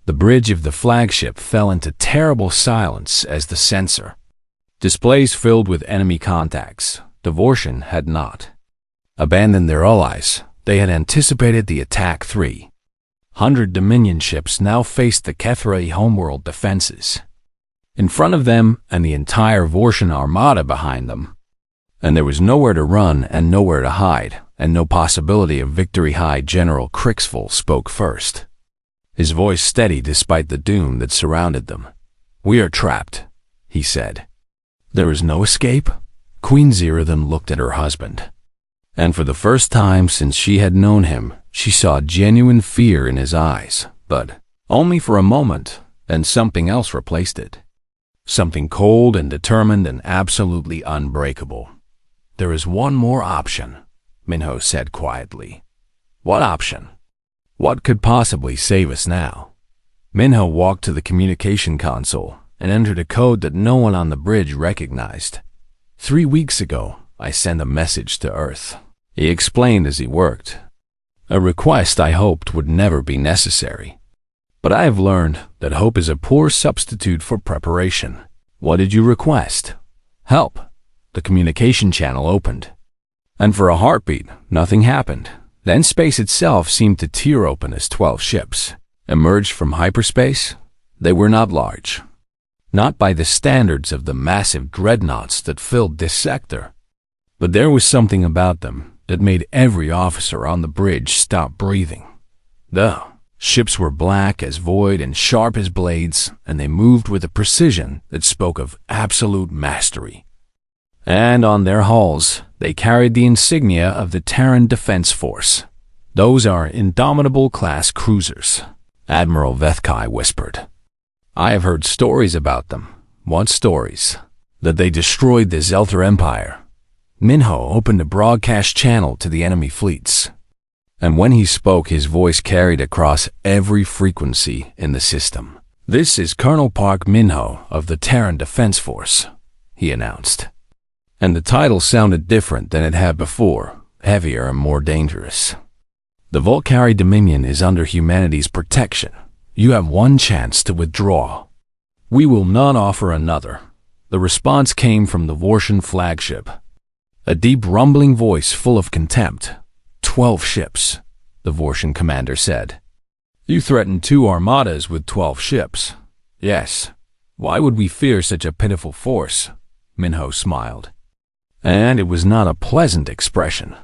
The bridge of the flagship fell into terrible silence as the sensor displays filled with enemy contacts. Devortion had not abandoned their allies. They had anticipated the attack. 300 Dominion ships now faced the HFY homeworld defenses in front of them and the entire Vortian armada behind them. And there was nowhere to run and nowhere to hide, and no possibility of victory. High General Crixful spoke first, his voice steady despite the doom that surrounded them. "We are trapped," he said. "There is no escape?" Queen Zira then looked at her husband, and for the first time since she had known him, she saw genuine fear in his eyes, but only for a moment, and something else replaced it. Something cold and determined and absolutely unbreakable. "There is one more option," Minho said quietly. "What option? What could possibly save us now?" Minho walked to the communication console and entered a code that no one on the bridge recognized. 3 weeks ago, I sent a message to Earth," he explained as he worked. "A request I hoped would never be necessary. But I have learned that hope is a poor substitute for preparation." "What did you request?" "Help." The communication channel opened, and for a heartbeat, nothing happened. Then space itself seemed to tear open as 12 ships emerged from hyperspace. They were not large, not by the standards of the massive dreadnoughts that filled this sector, but there was something about them that made every officer on the bridge stop breathing. The ships were black as void and sharp as blades, and they moved with a precision that spoke of absolute mastery. And on their hulls, they carried the insignia of the Terran Defense Force. "Those are Indomitable-class cruisers," Admiral Vethkai whispered. "I have heard stories about them." "What stories?" "That they destroyed the Zelther Empire." Minho opened a broadcast channel to the enemy fleets, and when he spoke, his voice carried across every frequency in the system. "This is Colonel Park Minho of the Terran Defense Force," he announced. And the title sounded different than it had before, heavier and more dangerous. "The Volcari Dominion is under humanity's protection. You have one chance to withdraw. We will not offer another." The response came from the Vortian flagship, a deep rumbling voice full of contempt. 12 ships, the Vortian commander said. "You threatened 2 armadas with 12 ships." "Yes. Why would we fear such a pitiful force?" Minho smiled. And it was not a pleasant expression.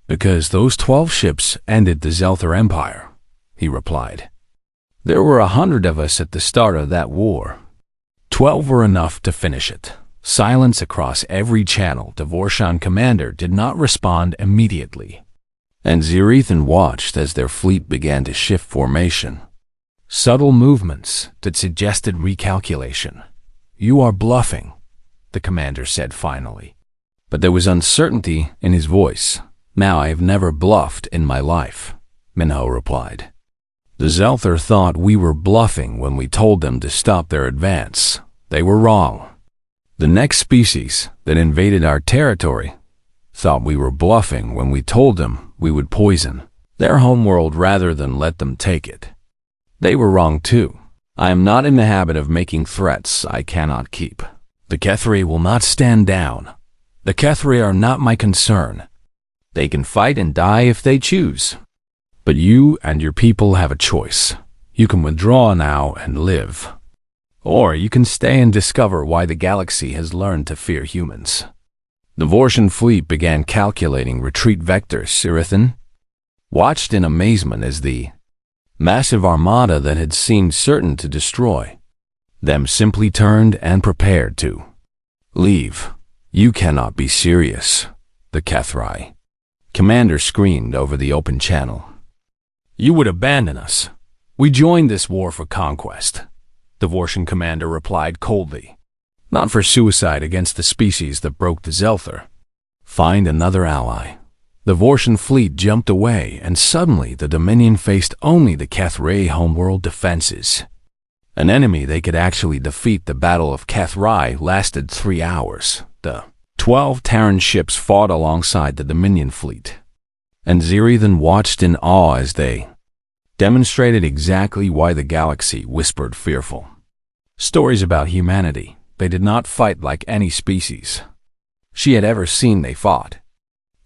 "Because those 12 ships ended the Zelther Empire," he replied. "There were 100 of us at the start of that war. 12 were enough to finish it." Silence across every channel. The Vortian commander did not respond immediately, and Zirethan watched as their fleet began to shift formation. Subtle movements that suggested recalculation. "You are bluffing," the commander said finally. But there was uncertainty in his voice. "Now, I have never bluffed in my life," Minho replied. "The Zelther thought we were bluffing when we told them to stop their advance. They were wrong. The next species that invaded our territory thought we were bluffing when we told them we would poison their homeworld rather than let them take it. They were wrong too. I am not in the habit of making threats I cannot keep. The HFY will not stand down. The HFY are not my concern. They can fight and die if they choose. But you and your people have a choice. You can withdraw now and live. Or you can stay and discover why the galaxy has learned to fear humans." The Vortian fleet began calculating retreat vectors. Zirethan watched in amazement as the massive armada that had seemed certain to destroy them simply turned and prepared to leave. "You cannot be serious," the HFY commander screamed over the open channel. "You would abandon us. We joined this war for conquest," the Vortian commander replied coldly. "Not for suicide against the species that broke the Zelther. Find another ally." The Vortian fleet jumped away, and suddenly the Dominion faced only the HFY homeworld defenses. An enemy they could actually defeat. The Battle of HFY lasted 3 hours. The 12 Terran ships fought alongside the Dominion fleet, and Zirethan watched in awe as they demonstrated exactly why the galaxy whispered fearful stories about humanity. They did not fight like any species she had ever seen. They fought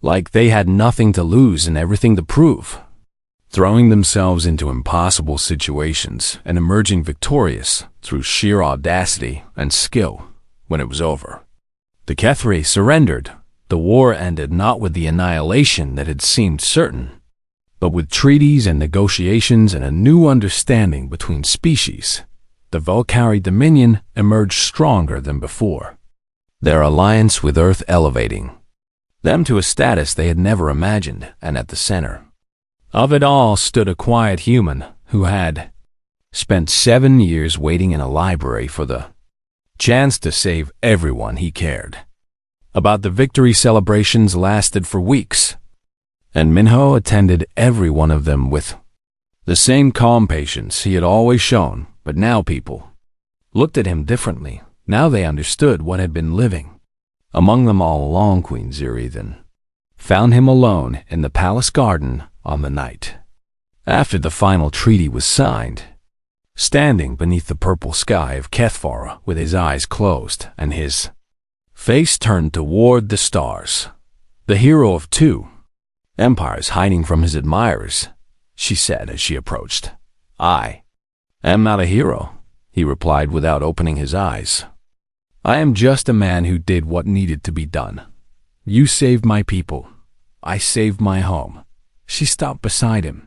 like they had nothing to lose and everything to prove, throwing themselves into impossible situations and emerging victorious through sheer audacity and skill. When it was over, the Kethri surrendered. The war ended not with the annihilation that had seemed certain, but with treaties and negotiations and a new understanding between species. The Volcari Dominion emerged stronger than before, their alliance with Earth elevating them to a status they had never imagined, and at the center of it all stood a quiet human who had spent 7 years waiting in a library for the chance to save everyone he cared about. The victory celebrations lasted for weeks, and Minho attended every one of them with the same calm patience he had always shown. But now people looked at him differently. Now they understood what had been living among them all along. Queen Ziri then found him alone in the palace garden on the night after the final treaty was signed, standing beneath the purple sky of Kethfara with his eyes closed and his face turned toward the stars. The hero of 2 empires hiding from his admirers, she said as she approached. I am not a hero, he replied without opening his eyes. I am just a man who did what needed to be done. You saved my people. I saved my home. She stopped beside him,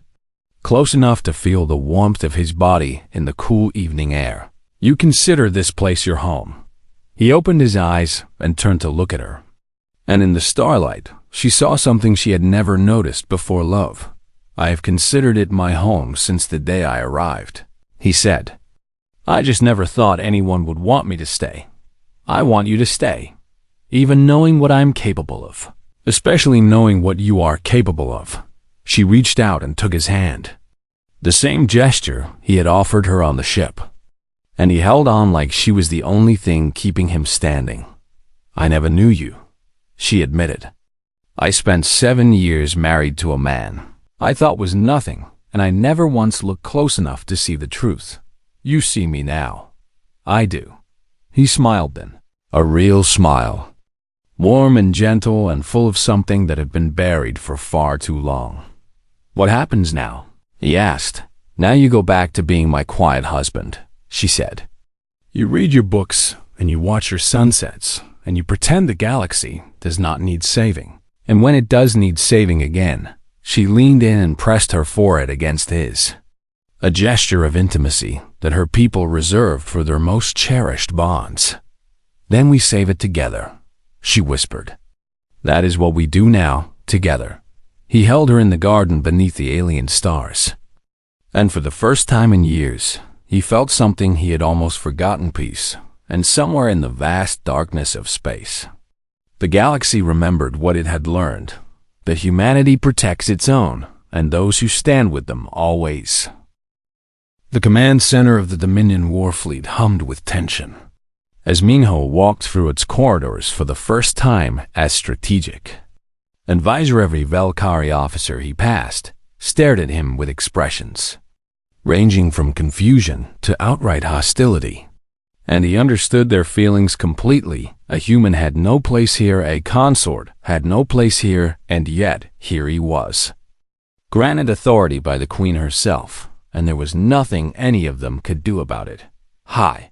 close enough to feel the warmth of his body in the cool evening air. You consider this place your home. He opened his eyes and turned to look at her. And in the starlight, she saw something she had never noticed before. Love. I have considered it my home since the day I arrived, he said. I just never thought anyone would want me to stay. I want you to stay, even knowing what I'm capable of, especially knowing what you are capable of. She reached out and took his hand, the same gesture he had offered her on the ship, and he held on like she was the only thing keeping him standing. I never knew you, she admitted. I spent 7 years married to a man I thought was nothing, and I never once looked close enough to see the truth. You see me now. I do. He smiled then, a real smile, warm and gentle and full of something that had been buried for far too long. What happens now? He asked. Now you go back to being my quiet husband, she said. You read your books and you watch your sunsets and you pretend the galaxy does not need saving. And when it does need saving again, she leaned in and pressed her forehead against his, a gesture of intimacy that her people reserved for their most cherished bonds. Then we save it together, she whispered. That is what we do now, together. He held her in the garden beneath the alien stars. And for the first time in years, he felt something he had almost forgotten: peace, and somewhere in the vast darkness of space, the galaxy remembered what it had learned, that humanity protects its own, and those who stand with them always. The command center of the Dominion Warfleet hummed with tension as Minho walked through its corridors for the first time as strategic advisor. Every Velkari officer he passed stared at him with expressions ranging from confusion to outright hostility, and he understood their feelings completely. A human had no place here, a consort had no place here, and yet here he was, granted authority by the Queen herself, and there was nothing any of them could do about it. Hi.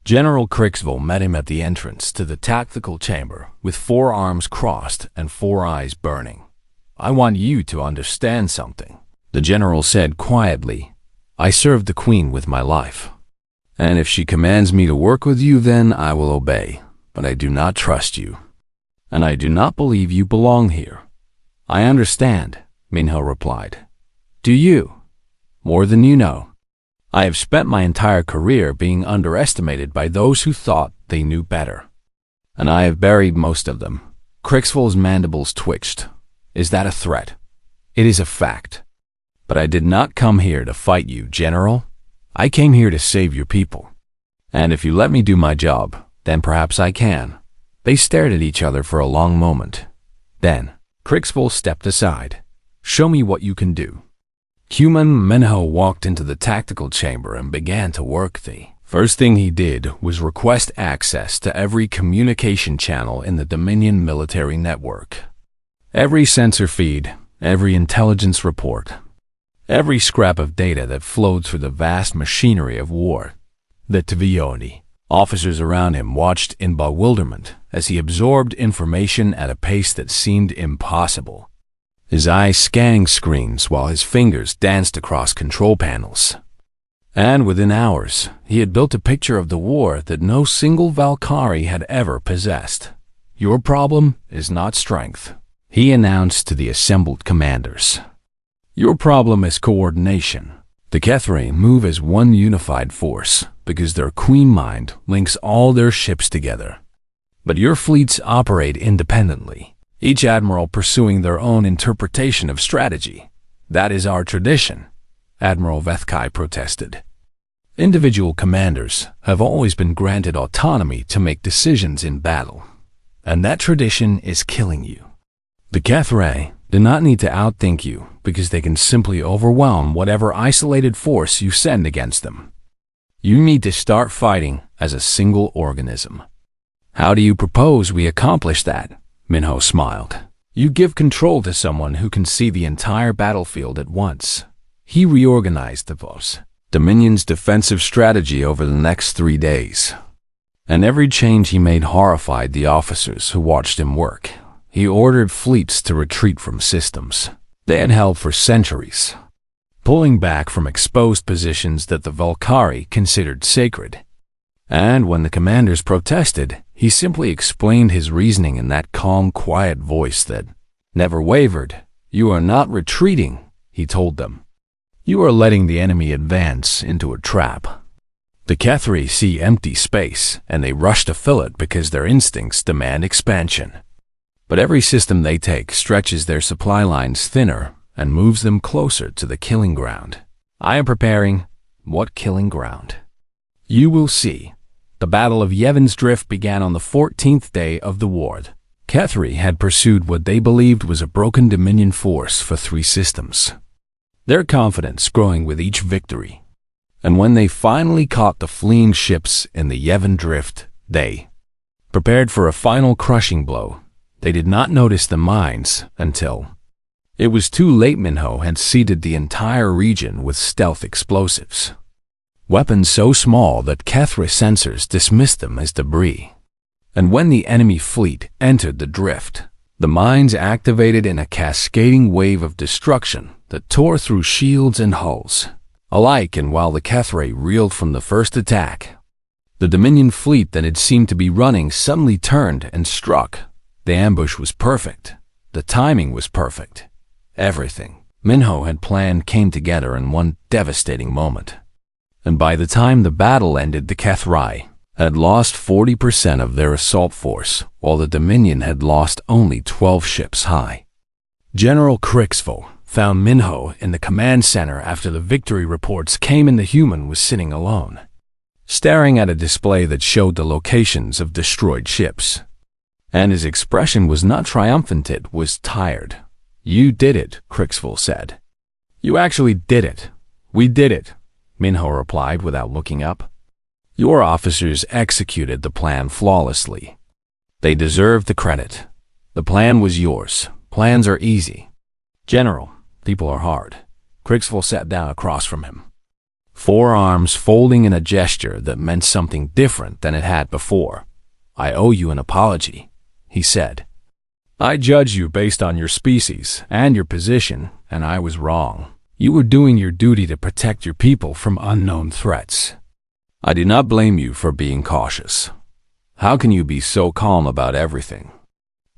General Crixville met him at the entrance to the tactical chamber with 4 arms crossed and 4 eyes burning. I want you to understand something, the general said quietly. I served the Queen with my life, and if she commands me to work with you, then I will obey. But I do not trust you, and I do not believe you belong here. I understand, Minho replied. Do you? More than you know. I have spent my entire career being underestimated by those who thought they knew better, and I have buried most of them. Crixville's mandibles twitched. Is that a threat? It is a fact. But I did not come here to fight you, General. I came here to save your people. And if you let me do my job, then perhaps I can. They stared at each other for a long moment. Then, Crixville stepped aside. Show me what you can do. Human Minho walked into the tactical chamber and began to work. The first thing he did was request access to every communication channel in the Dominion military network. Every sensor feed, every intelligence report, every scrap of data that flowed through the vast machinery of war. The Tvioni officers around him watched in bewilderment as he absorbed information at a pace that seemed impossible. His eyes scanning screens while his fingers danced across control panels. And within hours, he had built a picture of the war that no single Valkyrie had ever possessed. "Your problem is not strength," he announced to the assembled commanders. "Your problem is coordination. The Kethri move as one unified force because their queen mind links all their ships together. But your fleets operate independently, each admiral pursuing their own interpretation of strategy. That is our tradition," Admiral Vethkai protested. "Individual commanders have always been granted autonomy to make decisions in battle, and that tradition is killing you. The Kethri do not need to outthink you because they can simply overwhelm whatever isolated force you send against them. You need to start fighting as a single organism." "How do you propose we accomplish that?" Minho smiled. "You give control to someone who can see the entire battlefield at once." He reorganized the Dominion's defensive strategy over the next 3 days. And every change he made horrified the officers who watched him work. He ordered fleets to retreat from systems they had held for centuries, pulling back from exposed positions that the Valkyrie considered sacred. And when the commanders protested, he simply explained his reasoning in that calm, quiet voice that never wavered. "You are not retreating," he told them. "You are letting the enemy advance into a trap. The Kethri see empty space, and they rush to fill it because their instincts demand expansion. But every system they take stretches their supply lines thinner and moves them closer to the killing ground. I am preparing." "What killing ground?" "You will see." The Battle of Yevon's Drift began on the 14th day of the war. Kethri had pursued what they believed was a broken Dominion force for 3 systems, their confidence growing with each victory. And when they finally caught the fleeing ships in the Yevon Drift, they prepared for a final crushing blow. They did not notice the mines until it was too late. Minho had seeded the entire region with stealth explosives, weapons so small that Kethri sensors dismissed them as debris. And when the enemy fleet entered the drift, the mines activated in a cascading wave of destruction that tore through shields and hulls alike. And while the Kethri reeled from the first attack, the Dominion fleet that had seemed to be running suddenly turned and struck. The ambush was perfect. The timing was perfect. Everything Minho had planned came together in one devastating moment. And by the time the battle ended, the Kethri had lost 40% of their assault force, while the Dominion had lost only 12 ships high. General Crixville found Minho in the command center after the victory reports came in. The human was sitting alone, staring at a display that showed the locations of destroyed ships. And his expression was not triumphant, it was tired. "You did it," Crixville said. "You actually did it." "We did it," Minho replied without looking up. "Your officers executed the plan flawlessly. They deserve the credit. The plan was yours. Plans are easy. General, people are hard." Crixville sat down across from him, forearms folding in a gesture that meant something different than it had before. "I owe you an apology," he said. "I judge you based on your species and your position, and I was wrong. You were doing your duty to protect your people from unknown threats. I do not blame you for being cautious. How can you be so calm about everything?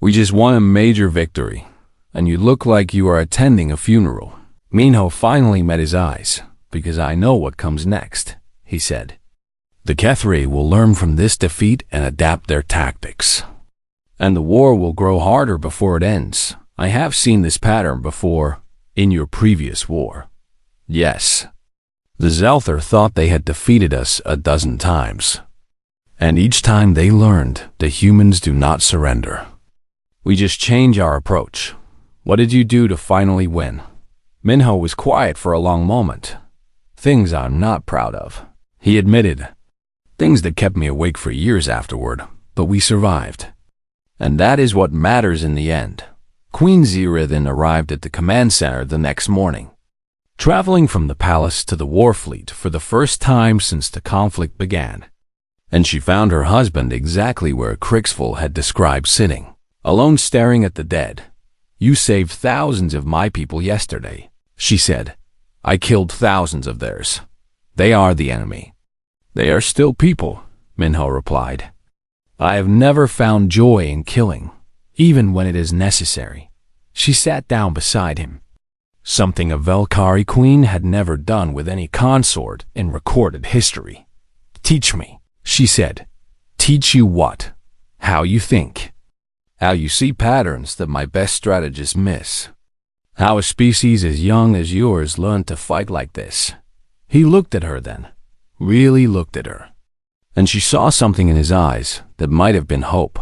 We just won a major victory, and you look like you are attending a funeral." Minho finally met his eyes. "Because I know what comes next," he said. "The Kethri will learn from this defeat and adapt their tactics. And the war will grow harder before it ends. I have seen this pattern before in your previous war." "Yes. The Zelther thought they had defeated us a dozen times. And each time they learned the humans do not surrender. We just change our approach. What did you do to finally win?" Minho was quiet for a long moment. Things I'm not proud of, he admitted. Things that kept me awake for years afterward, but we survived. And that is what matters in the end. Queen Zira then arrived at the command center the next morning, traveling from the palace to the war fleet for the first time since the conflict began. And she found her husband exactly where Crixful had described sitting, alone staring at the dead. "You saved thousands of my people yesterday," she said. "I killed thousands of theirs. They are the enemy." "They are still people," Minho replied. "I have never found joy in killing, even when it is necessary." She sat down beside him, something a Velkari queen had never done with any consort in recorded history. "Teach me," she said. "Teach you what? How you think. How you see patterns that my best strategists miss. How a species as young as yours learned to fight like this." He looked at her then, really looked at her, and she saw something in his eyes that might have been hope.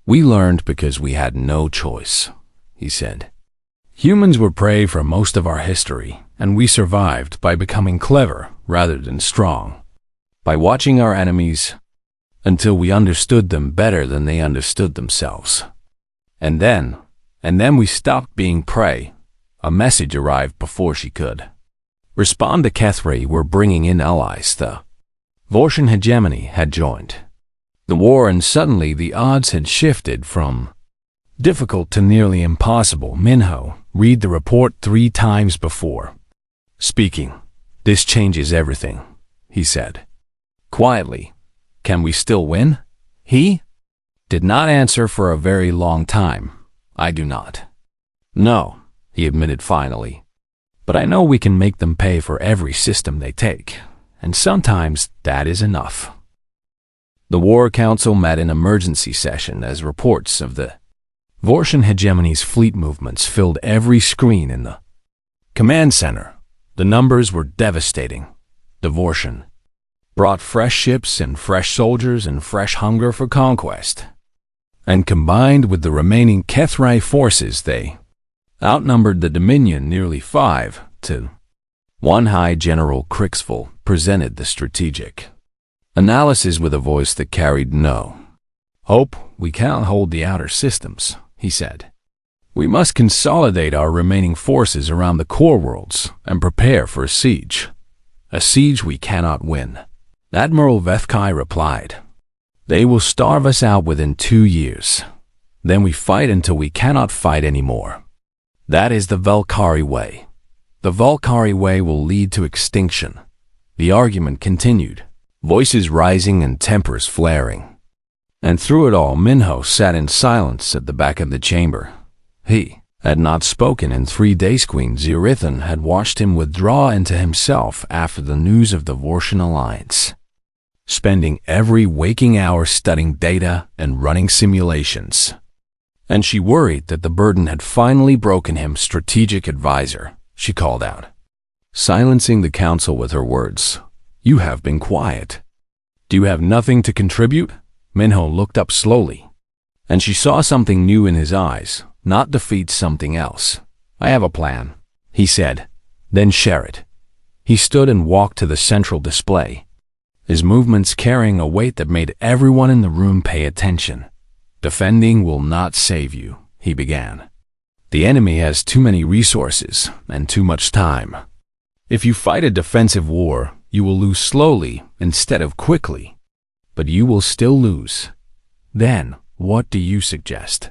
"We learned because we had no choice," he said. "Humans were prey for most of our history, and we survived by becoming clever rather than strong, by watching our enemies until we understood them better than they understood themselves. And then we stopped being prey." A message arrived before she could respond. The Kethri were bringing in allies. The Vortian hegemony had joined the war, and suddenly the odds had shifted from difficult to nearly impossible. Minho read the report 3 times before speaking. "This changes everything," he said quietly. "Can we still win?" He did not answer for a very long time. "I do not." "No," he admitted finally. "But I know we can make them pay for every system they take, and sometimes that is enough." The War Council met in emergency session as reports of the Vortian hegemony's fleet movements filled every screen in the command center. The numbers were devastating. The Vortian brought fresh ships and fresh soldiers and fresh hunger for conquest. And combined with the remaining Kethri forces, they outnumbered the Dominion nearly 5-1. High General Crixful presented the strategic analysis with a voice that carried no hope. "We cannot hold the outer systems," he said. "We must consolidate our remaining forces around the core worlds and prepare for a siege we cannot win." Admiral Vethkai replied, "They will starve us out within 2 years. Then we fight until we cannot fight anymore. That is the Velkari way. The Velkari way will lead to extinction." The argument continued, voices rising and tempers flaring. And through it all, Minho sat in silence at the back of the chamber. He had not spoken in 3 days. Queen Zirithan had watched him withdraw into himself after the news of the Vortian alliance, spending every waking hour studying data and running simulations. And she worried that the burden had finally broken him. "Strategic advisor," she called out, silencing the council with her words. "You have been quiet. Do you have nothing to contribute?" Minho looked up slowly, and she saw something new in his eyes, not defeat, something else. "I have a plan," he said. "Then share it." He stood and walked to the central display, his movements carrying a weight that made everyone in the room pay attention. "Defending will not save you," he began. "The enemy has too many resources and too much time. If you fight a defensive war, you will lose slowly instead of quickly, but you will still lose. Then, what do you suggest?"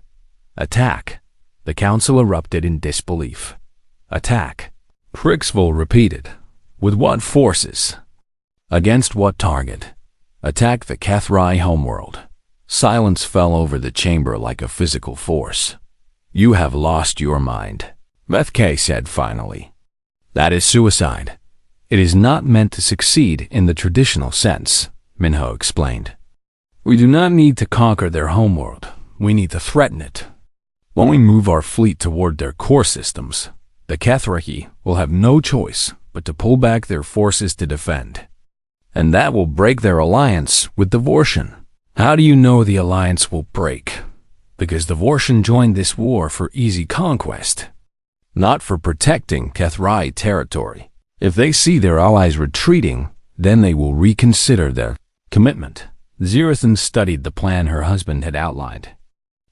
"Attack." The council erupted in disbelief. "Attack," Crixful repeated. "With what forces? Against what target?" "Attack the Kethri homeworld." Silence fell over the chamber like a physical force. "You have lost your mind," Vethkai said finally. "That is suicide. It is not meant to succeed in the traditional sense," Minho explained. "We do not need to conquer their homeworld. We need to threaten it. When we move our fleet toward their core systems, the Kethri will have no choice but to pull back their forces to defend. And that will break their alliance with the Vortian." "How do you know the alliance will break?" "Because the Vortian joined this war for easy conquest. not for protecting HFY territory. If they see their allies retreating, then they will reconsider their commitment. Zerathan studied the plan her husband had outlined,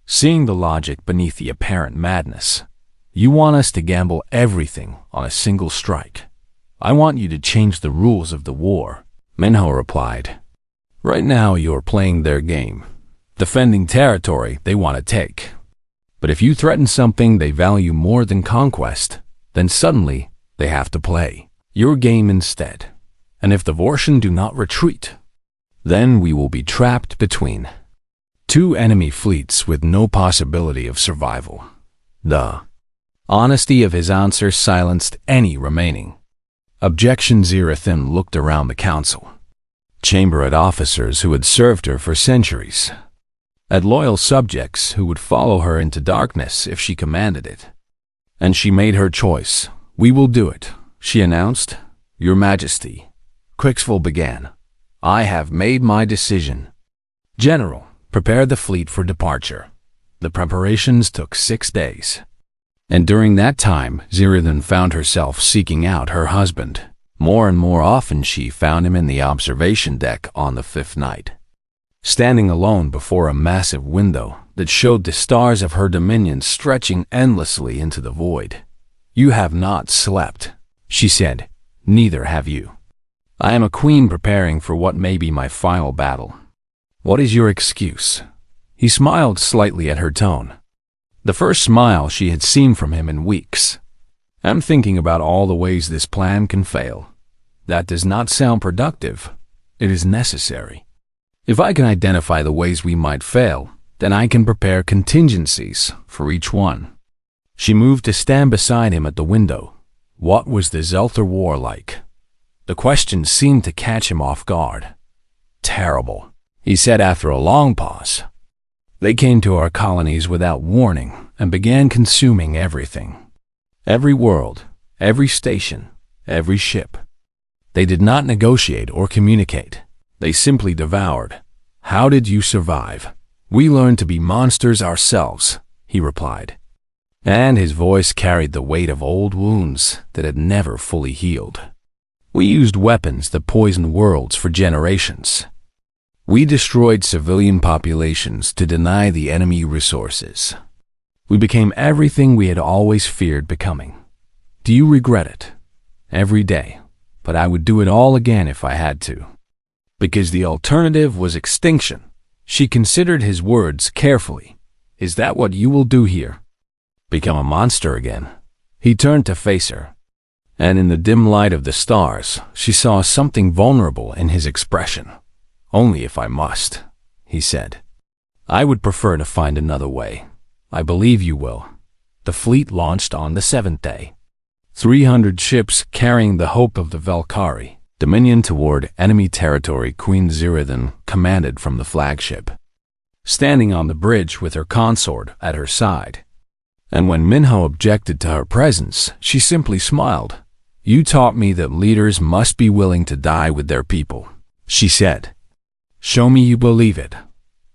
seeing the logic beneath the apparent madness. You want us to gamble everything on a single strike. I want you to change the rules of the war, Minho replied. Right now you're playing their game, defending territory they want to take. But if you threaten something they value more than conquest, then suddenly they have to play your game instead. And if the Vortian do not retreat, then we will be trapped between two enemy fleets with no possibility of survival. The honesty of his answer silenced any remaining objection. Zerathan looked around the council chamber at officers who had served her for centuries, at loyal subjects who would follow her into darkness if she commanded it. And she made her choice. We will do it, she announced. Your Majesty, Quixful began. I have made my decision. General, prepare the fleet for departure. The preparations took 6 days. And during that time, Zerathan found herself seeking out her husband. More and more often she found him in the observation deck on the 5th night, standing alone before a massive window that showed the stars of her dominions stretching endlessly into the void. You have not slept, she said. Neither have you. I am a queen preparing for what may be my final battle. What is your excuse? He smiled slightly at her tone, the first smile she had seen from him in weeks. I'm thinking about all the ways this plan can fail. That does not sound productive. It is necessary. If I can identify the ways we might fail, then I can prepare contingencies for each one. She moved to stand beside him at the window. What was the Zelther War like? The question seemed to catch him off guard. Terrible, he said after a long pause. They came to our colonies without warning and began consuming everything. Every world, every station, every ship. They did not negotiate or communicate. They simply devoured. How did you survive? We learned to be monsters ourselves, he replied. And his voice carried the weight of old wounds that had never fully healed. We used weapons that poisoned worlds for generations. We destroyed civilian populations to deny the enemy resources. We became everything we had always feared becoming. Do you regret it? Every day. But I would do it all again if I had to. Because the alternative was extinction. She considered his words carefully. Is that what you will do here? Become a monster again? He turned to face her. And in the dim light of the stars, she saw something vulnerable in his expression. Only if I must, he said. I would prefer to find another way. I believe you will. The fleet launched on the 7th day. 300 ships carrying the hope of the Valkyrie, dominion toward enemy territory. Queen Zerathan commanded from the flagship, standing on the bridge with her consort at her side. And when Minho objected to her presence, she simply smiled. You taught me that leaders must be willing to die with their people, she said. Show me you believe it.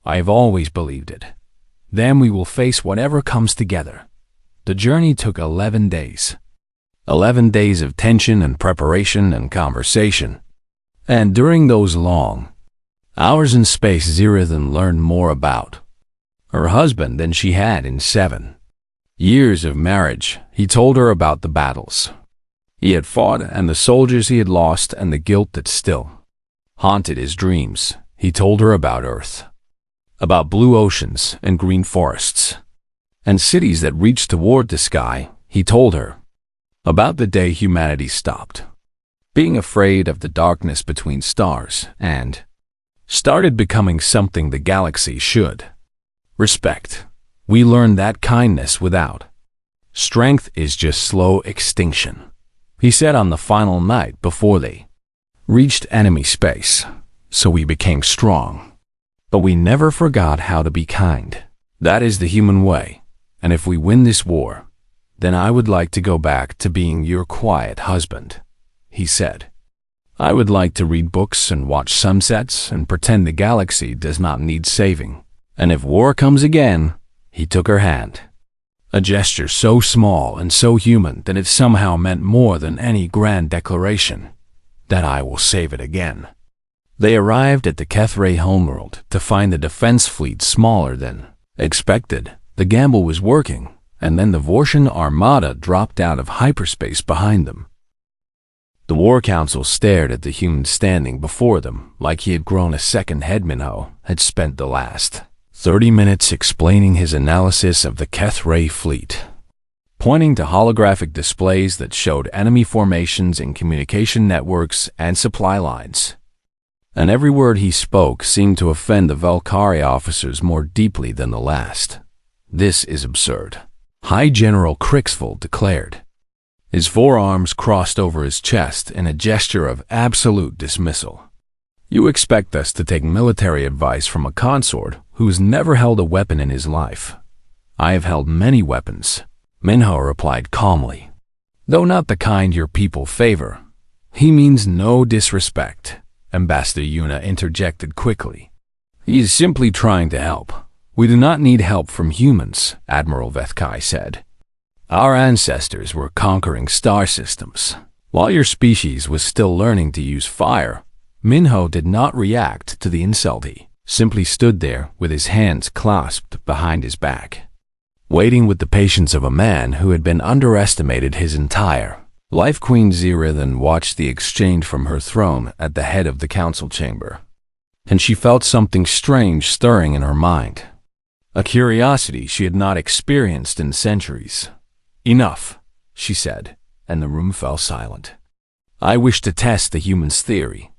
I have always believed it. Then we will face whatever comes together. The journey took 11 days. 11 days of tension and preparation and conversation. And during those long hours in space, Zerathan learned more about her husband than she had in 7 years of marriage. He told her about the battles he had fought and the soldiers he had lost and the guilt that still haunted his dreams. He told her about Earth, about blue oceans and green forests, and cities that reached toward the sky. He told her about the day humanity stopped being afraid of the darkness between stars and started becoming something the galaxy should respect. We learned that kindness without strength is just slow extinction, he said on the final night before they reached enemy space. So we became strong. But we never forgot how to be kind. That is the human way. And if we win this war, then I would like to go back to being your quiet husband, he said. I would like to read books and watch sunsets and pretend the galaxy does not need saving. And if war comes again, he took her hand. A gesture so small and so human that it somehow meant more than any grand declaration. That I will save it again. They arrived at the Kethray homeworld to find the defense fleet smaller than expected. The gamble was working, and then the Vortian armada dropped out of hyperspace behind them. The War Council stared at the human standing before them like he had grown a second head. Minho had spent the last 30 minutes explaining his analysis of the Kethray fleet, pointing to holographic displays that showed enemy formations in communication networks and supply lines. And every word he spoke seemed to offend the Valkyrie officers more deeply than the last. This is absurd, High General Crixful declared. His forearms crossed over his chest in a gesture of absolute dismissal. You expect us to take military advice from a consort who has never held a weapon in his life. I have held many weapons, Minho replied calmly, though not the kind your people favor. He means no disrespect, Ambassador Yuna interjected quickly. He is simply trying to help. We do not need help from humans, Admiral Vethkai said. Our ancestors were conquering star systems. While your species was still learning to use fire, Minho did not react to the insult. He simply stood there with his hands clasped behind his back, waiting with the patience of a man who had been underestimated his entire life. Queen Zira then watched the exchange from her throne at the head of the council chamber, and she felt something strange stirring in her mind, a curiosity she had not experienced in centuries. Enough, she said, and the room fell silent. I wish to test the human's theory.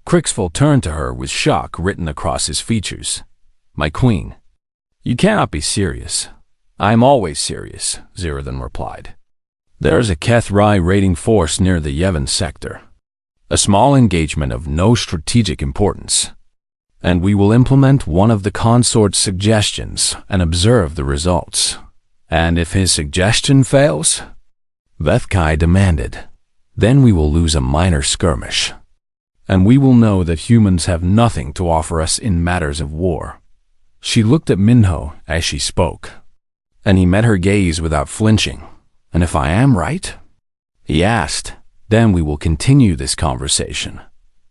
Crixful turned to her with shock written across his features. My queen, you cannot be serious. I am always serious, Zira then replied. There is a Kethrai raiding force near the Yevon sector. A small engagement of no strategic importance. And we will implement one of the consort's suggestions and observe the results. And if his suggestion fails? Vethkai demanded. Then we will lose a minor skirmish. And we will know that humans have nothing to offer us in matters of war. She looked at Minho as she spoke, and he met her gaze without flinching. And if I am right? He asked. Then we will continue this conversation.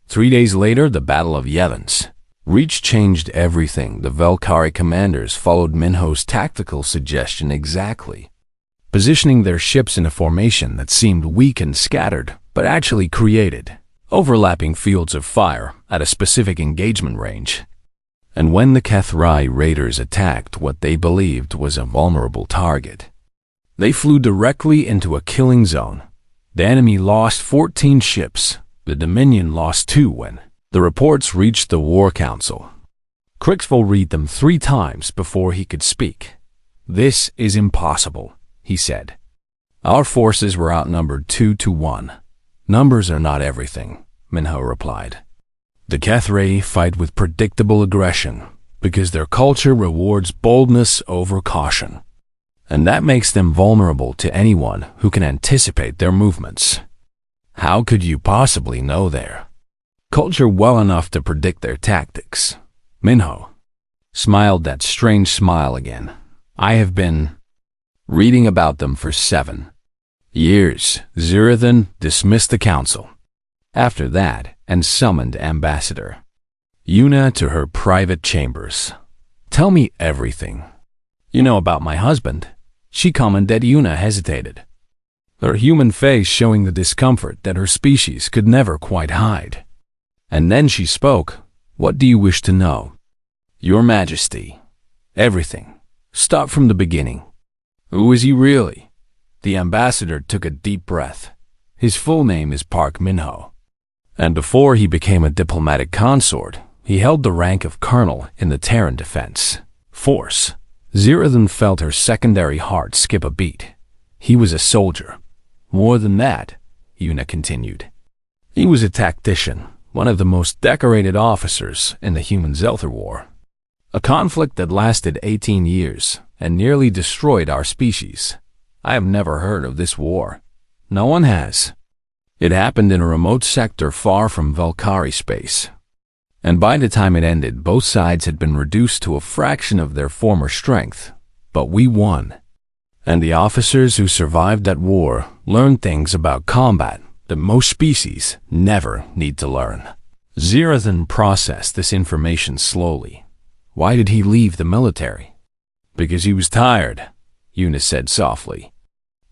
3 days later, the Battle of Yevons. Reach changed everything. The Valkyrie commanders followed Minho's tactical suggestion exactly, positioning their ships in a formation that seemed weak and scattered, but actually created overlapping fields of fire at a specific engagement range. And when the Kethrai raiders attacked what they believed was a vulnerable target, they flew directly into a killing zone. The enemy lost 14 ships. The Dominion lost 2 when the reports reached the War Council. Crixful read them 3 times before he could speak. This is impossible, he said. Our forces were outnumbered 2-1. Numbers are not everything, Minho replied. The Kethrai fight with predictable aggression because their culture rewards boldness over caution. And that makes them vulnerable to anyone who can anticipate their movements. How could you possibly know their culture well enough to predict their tactics? Minho smiled that strange smile again. I have been reading about them for 7 years. Zira then dismissed the council after that and summoned Ambassador Yuna to her private chambers. Tell me everything you know about my husband, she commented. Yuna hesitated, her human face showing the discomfort that her species could never quite hide. And then she spoke. What do you wish to know? Your Majesty. Everything. Start from the beginning. Who is he really? The ambassador took a deep breath. His full name is Park Minho. And before he became a diplomatic consort, he held the rank of colonel in the Terran Defense Force. Zira then felt her secondary heart skip a beat. He was a soldier. More than that, Yuna continued. He was a tactician, one of the most decorated officers in the Human Zelther War. A conflict that lasted 18 years and nearly destroyed our species. I have never heard of this war. No one has. It happened in a remote sector far from Valkyrie space. And by the time it ended, both sides had been reduced to a fraction of their former strength. But we won. And the officers who survived that war learned things about combat that most species never need to learn. Zirathan processed this information slowly. Why did he leave the military? Because he was tired, Eunice said softly.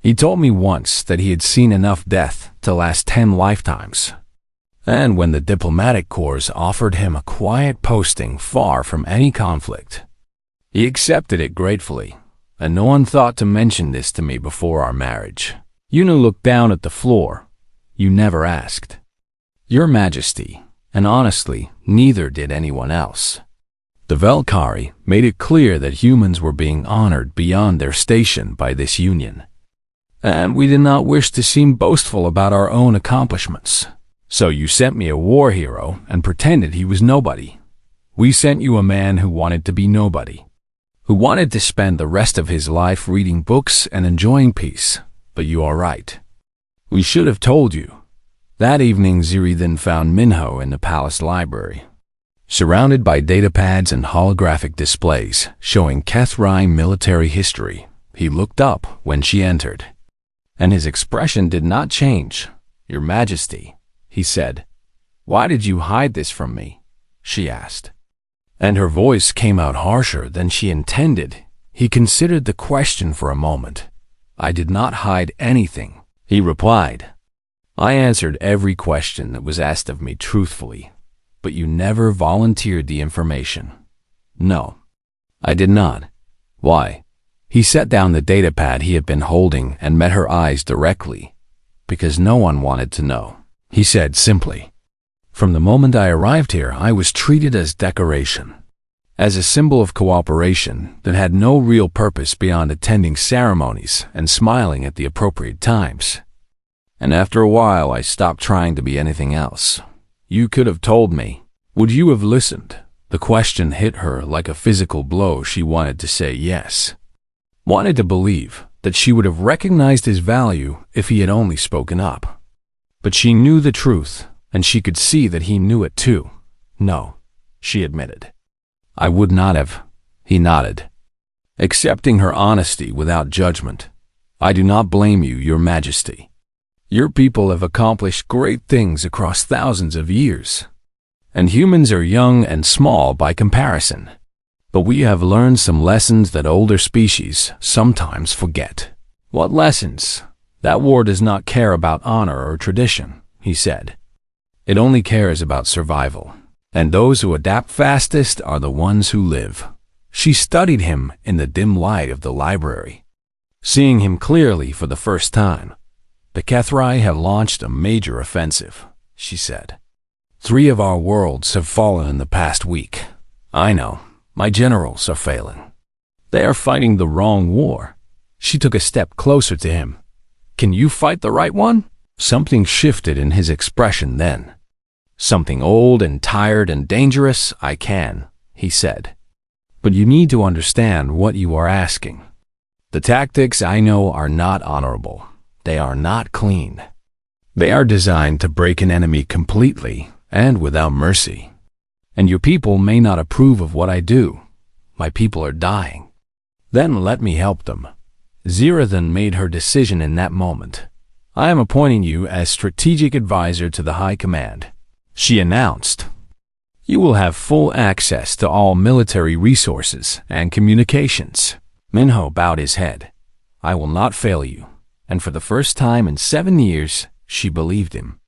He told me once that he had seen enough death to last 10 lifetimes. And when the diplomatic corps offered him a quiet posting far from any conflict, he accepted it gratefully, and no one thought to mention this to me before our marriage. Una looked down at the floor. You never asked. Your Majesty, and honestly, neither did anyone else. The Valkyrie made it clear that humans were being honored beyond their station by this union. And we did not wish to seem boastful about our own accomplishments. So you sent me a war hero and pretended he was nobody. We sent you a man who wanted to be nobody, who wanted to spend the rest of his life reading books and enjoying peace. But you are right. We should have told you. That evening, Ziri then found Minho in the palace library, surrounded by datapads and holographic displays showing Kethrai military history. He looked up when she entered, and his expression did not change. Your Majesty, he said. Why did you hide this from me? She asked. And her voice came out harsher than she intended. He considered the question for a moment. I did not hide anything, he replied. I answered every question that was asked of me truthfully, but you never volunteered the information. No, I did not. Why? He set down the datapad he had been holding and met her eyes directly. Because no one wanted to know, he said simply. From the moment I arrived here, I was treated as decoration, as a symbol of cooperation that had no real purpose beyond attending ceremonies and smiling at the appropriate times. And after a while, I stopped trying to be anything else. You could have told me. Would you have listened? The question hit her like a physical blow. She wanted to say yes, wanted to believe that she would have recognized his value if he had only spoken up. But she knew the truth, and she could see that he knew it too. No, she admitted. I would not have. He nodded, accepting her honesty without judgment. I do not blame you, Your Majesty. Your people have accomplished great things across thousands of years, and humans are young and small by comparison. But we have learned some lessons that older species sometimes forget. What lessons? That war does not care about honor or tradition, he said. It only cares about survival. And those who adapt fastest are the ones who live. She studied him in the dim light of the library, seeing him clearly for the first time. The Kethrai have launched a major offensive, she said. 3 of our worlds have fallen in the past week. I know. My generals are failing. They are fighting the wrong war. She took a step closer to him. Can you fight the right one? Something shifted in his expression then. Something old and tired and dangerous, I can, he said. But you need to understand what you are asking. The tactics I know are not honorable. They are not clean. They are designed to break an enemy completely and without mercy. And your people may not approve of what I do. My people are dying. Then let me help them. Zirathan made her decision in that moment. I am appointing you as strategic advisor to the High Command, she announced. You will have full access to all military resources and communications. Minho bowed his head. I will not fail you. And for the first time in 7 years, she believed him.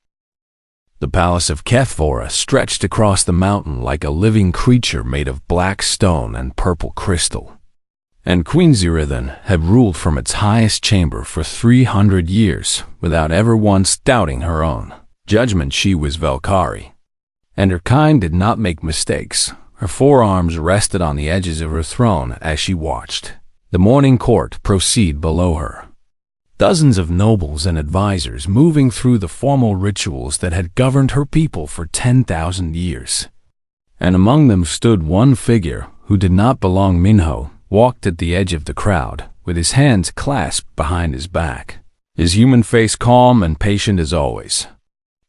The palace of Kethvora stretched across the mountain like a living creature made of black stone and purple crystal. And Queen Zirathan had ruled from its highest chamber for 300 years without ever once doubting her own judgment. She was Valkyrie, and her kind did not make mistakes. Her forearms rested on the edges of her throne as she watched the morning court proceed below her. Dozens of nobles and advisors moving through the formal rituals that had governed her people for 10,000 years. And among them stood one figure who did not belong. Minho walked at the edge of the crowd with his hands clasped behind his back, his human face calm and patient as always.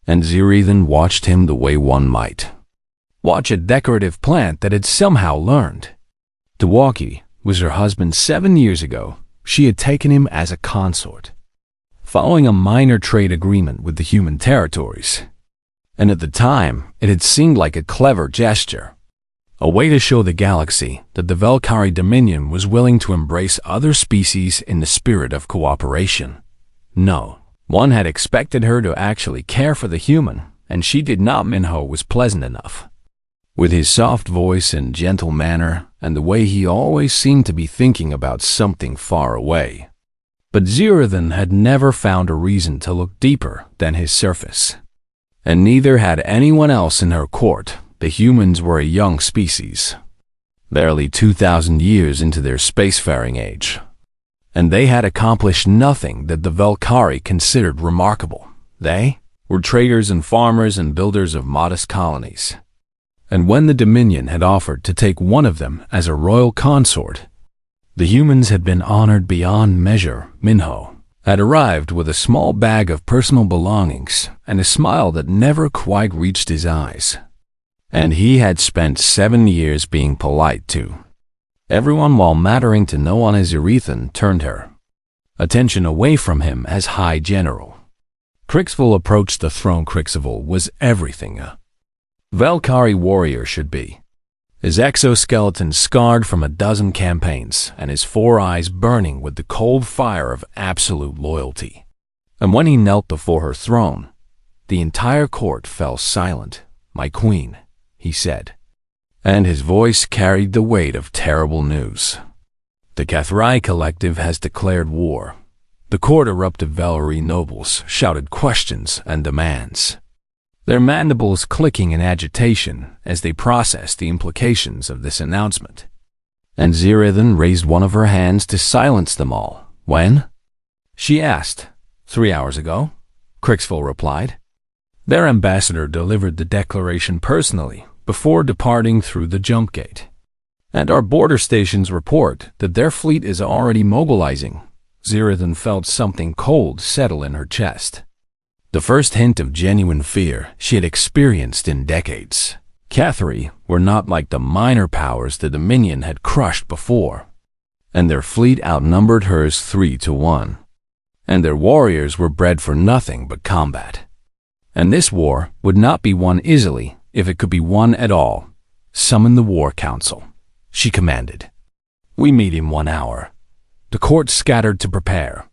And Zirathan watched him the way one might watch a decorative plant that had somehow learned to walk. He was her husband 7 years ago. she had taken him as a consort, following a minor trade agreement with the human territories. And at the time, it had seemed like a clever gesture, a way to show the galaxy that the Velkari Dominion was willing to embrace other species in the spirit of cooperation. No, one had expected her to actually care for the human, and she did not. Minho was pleasant enough. With his soft voice and gentle manner, and the way he always seemed to be thinking about something far away. But Zirathan had never found a reason to look deeper than his surface. And neither had anyone else in her court. The humans were a young species, barely 2,000 years into their spacefaring age. And they had accomplished nothing that the Velkari considered remarkable. They were traders and farmers and builders of modest colonies. And when the Dominion had offered to take one of them as a royal consort, the humans had been honored beyond measure. Minho had arrived with a small bag of personal belongings and a smile that never quite reached his eyes. And he had spent 7 years being polite to everyone while mattering to no one as Zirathan turned her attention away from him as High General. Crixville approached the throne. Crixville was everything a Velkari warrior should be. His exoskeleton scarred from a dozen campaigns, and his 4 eyes burning with the cold fire of absolute loyalty. And when he knelt before her throne, the entire court fell silent. "My queen," he said, and his voice carried the weight of terrible news. "The Cathrai Collective has declared war." The court erupted. Velari nobles shouted questions and demands, their mandibles clicking in agitation as they processed the implications of this announcement. And Zirathan raised one of her hands to silence them all. "When?" she asked. 3 hours ago," Crixville replied. Their ambassador delivered the declaration personally before departing through the jump gate. "And our border stations report that their fleet is already mobilizing." Zirathan felt something cold settle in her chest. The first hint of genuine fear she had experienced in decades. Cathari were not like the minor powers the Dominion had crushed before, and their fleet outnumbered hers 3-1. And their warriors were bred for nothing but combat. And this war would not be won easily if it could be won at all. "Summon the War Council," she commanded. "We meet in 1 hour." The court scattered to prepare,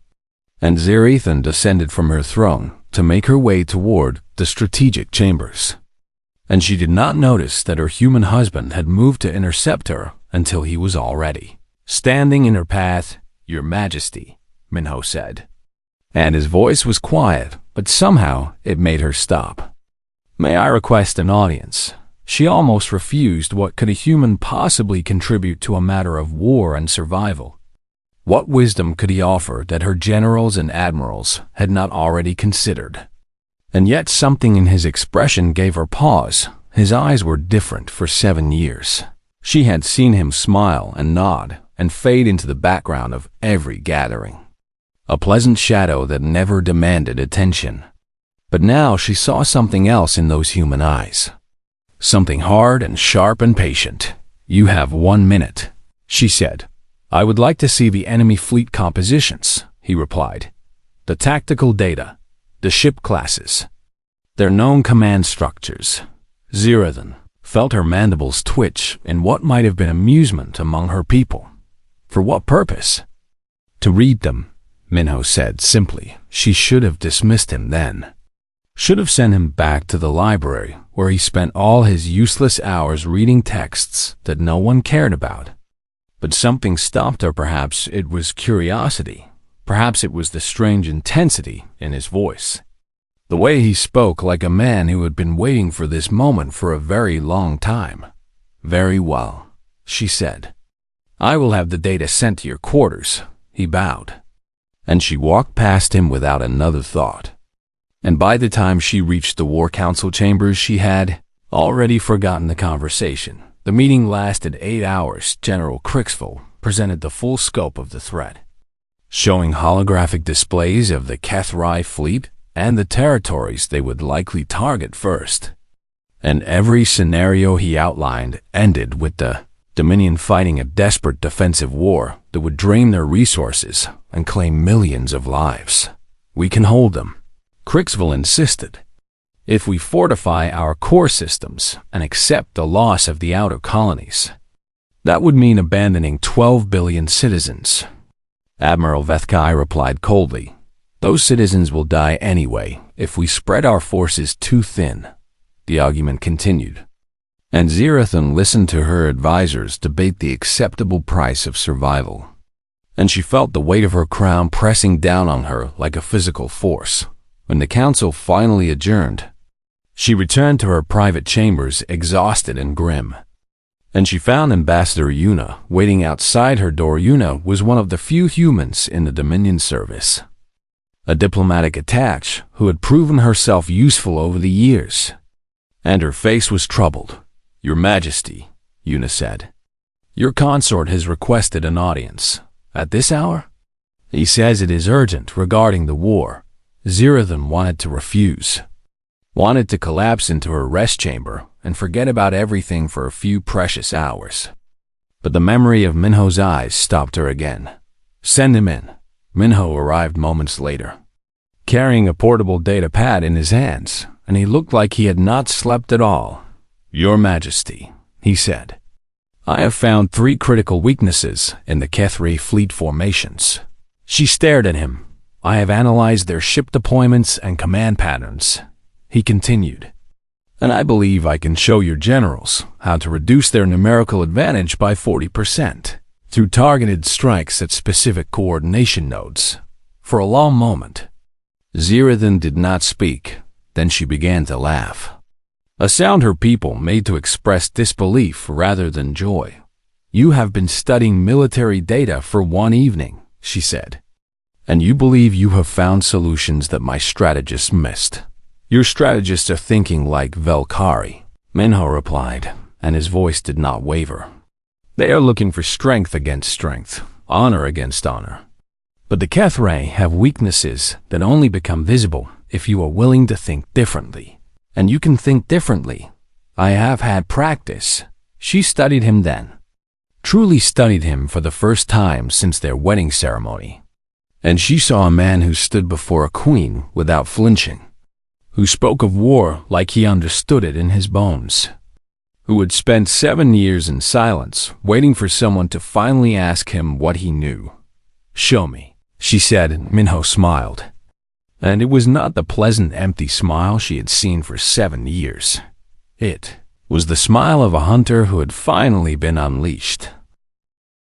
and Zirathan descended from her throne to make her way toward the strategic chambers. And she did not notice that her human husband had moved to intercept her until he was already standing in her path. "Your Majesty," Minho said. And his voice was quiet, but somehow it made her stop. "May I request an audience?" She almost refused. What could a human possibly contribute to a matter of war and survival? What wisdom could he offer that her generals and admirals had not already considered? And yet something in his expression gave her pause. His eyes were different for 7 years. She had seen him smile and nod and fade into the background of every gathering, a pleasant shadow that never demanded attention. But now she saw something else in those human eyes, something hard and sharp and patient. "You have 1 minute," she said. "I would like to see the enemy fleet compositions," he replied. "The tactical data, the ship classes, their known command structures." Zirathan felt her mandibles twitch in what might have been amusement among her people. For what purpose? "To read them," Minho said simply. She should have dismissed him then. Should have sent him back to the library where he spent all his useless hours reading texts that no one cared about. But something stopped her. Perhaps it was curiosity. Perhaps it was the strange intensity in his voice. The way he spoke like a man who had been waiting for this moment for a very long time. "Very well," she said. "I will have the data sent to your quarters." He bowed, and she walked past him without another thought. And by the time she reached the War Council chambers, she had already forgotten the conversation. The meeting lasted 8 hours. General Crixville presented the full scope of the threat, showing holographic displays of the Cathrai fleet and the territories they would likely target first. And every scenario he outlined ended with the Dominion fighting a desperate defensive war that would drain their resources and claim millions of lives. We can hold them, Crixville insisted. If we fortify our core systems and accept the loss of the outer colonies, that would mean abandoning 12 billion citizens. Admiral Vethkai replied coldly, "Those citizens will die anyway if we spread our forces too thin." The argument continued, and Zerathan listened to her advisors debate the acceptable price of survival. And she felt the weight of her crown pressing down on her like a physical force. When the council finally adjourned, she returned to her private chambers exhausted and grim. And she found Ambassador Yuna waiting outside her door. Yuna was one of the few humans in the Dominion service, a diplomatic attach who had proven herself useful over the years. And her face was troubled. "Your Majesty," Yuna said, "your consort has requested an audience. At this hour?" "He says it is urgent regarding the war." Zerathan wanted to refuse, wanted to collapse into her rest chamber and forget about everything for a few precious hours. But the memory of Minho's eyes stopped her again. "Send him in." Minho arrived moments later, carrying a portable data pad in his hands, and he looked like he had not slept at all. "Your Majesty," he said, "I have found 3 critical weaknesses in the Kethri fleet formations." She stared at him. "I have analyzed their ship deployments and command patterns," he continued, "and I believe I can show your generals how to reduce their numerical advantage by 40% through targeted strikes at specific coordination nodes." For a long moment, Zerathan did not speak. Then she began to laugh, a sound her people made to express disbelief rather than joy. "You have been studying military data for one evening," she said, "and you believe you have found solutions that my strategists missed. Your strategists are thinking like Velkari," Minho replied, and his voice did not waver. "They are looking for strength against strength, honor against honor. But the Kethre have weaknesses that only become visible if you are willing to think differently. And you can think differently. I have had practice." She studied him then, truly studied him for the first time since their wedding ceremony. And she saw a man who stood before a queen without flinching, who spoke of war like he understood it in his bones, who had spent 7 years in silence waiting for someone to finally ask him what he knew. "Show me," she said, and Minho smiled. And it was not the pleasant, empty smile she had seen for 7 years. It was the smile of a hunter who had finally been unleashed.